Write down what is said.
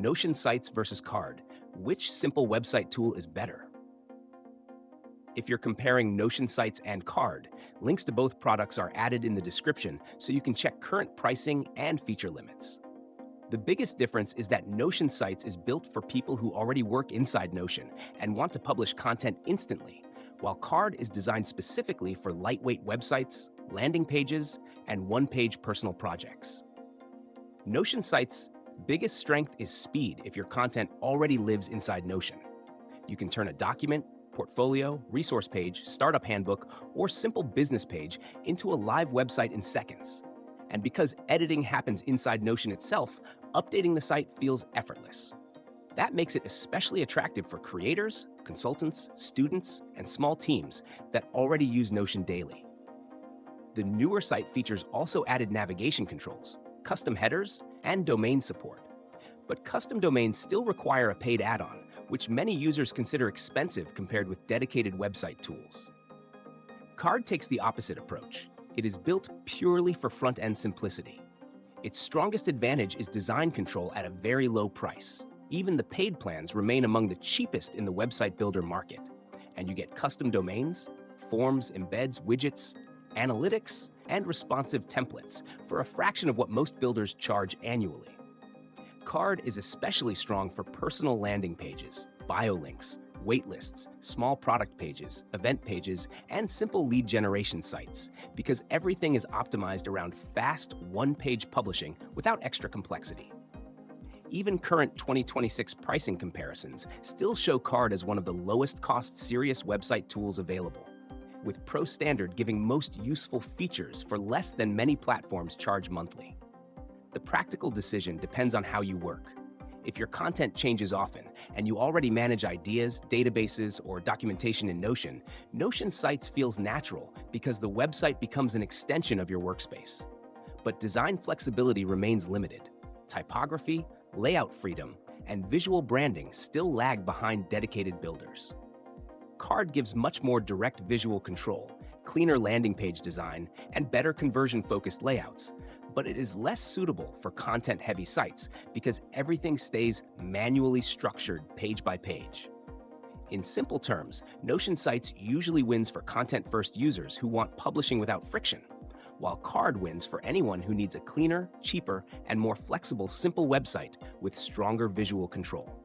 Notion sites versus Card. Which simple website tool is better? If you're comparing Notion sites and Card, links to both products are added in the description so you can check current pricing and feature limits. The biggest difference is that Notion sites is built for people who already work inside Notion and want to publish content instantly, while Card is designed specifically for lightweight websites, landing pages, and one-page personal projects. Notion sites' biggest strength is speed if your content already lives inside Notion. You can turn a document, portfolio, resource page, startup handbook, or simple business page into a live website in seconds. And because editing happens inside Notion itself, updating the site feels effortless. That makes it especially attractive for creators, consultants, students, and small teams that already use Notion daily. The newer site features also added navigation controls, custom headers, and domain support. But custom domains still require a paid add-on, which many users consider expensive compared with dedicated website tools. Card takes the opposite approach. It is built purely for front-end simplicity. Its strongest advantage is design control at a very low price. Even the paid plans remain among the cheapest in the website builder market, and you get custom domains, forms, embeds, widgets, analytics, and responsive templates for a fraction of what most builders charge annually. Card is especially strong for personal landing pages, bio links, waitlists, small product pages, event pages, and simple lead generation sites, because everything is optimized around fast, one-page publishing without extra complexity. Even current 2026 pricing comparisons still show Card as one of the lowest-cost serious website tools available, with Pro Standard giving most useful features for less than many platforms charge monthly. The practical decision depends on how you work. If your content changes often and you already manage ideas, databases, or documentation in Notion, Notion Sites feels natural because the website becomes an extension of your workspace. But design flexibility remains limited. Typography, layout freedom, and visual branding still lag behind dedicated builders. Card gives much more direct visual control, cleaner landing page design, and better conversion-focused layouts, but it is less suitable for content-heavy sites because everything stays manually structured page by page. In simple terms, Notion Sites usually wins for content-first users who want publishing without friction, while Card wins for anyone who needs a cleaner, cheaper, and more flexible simple website with stronger visual control.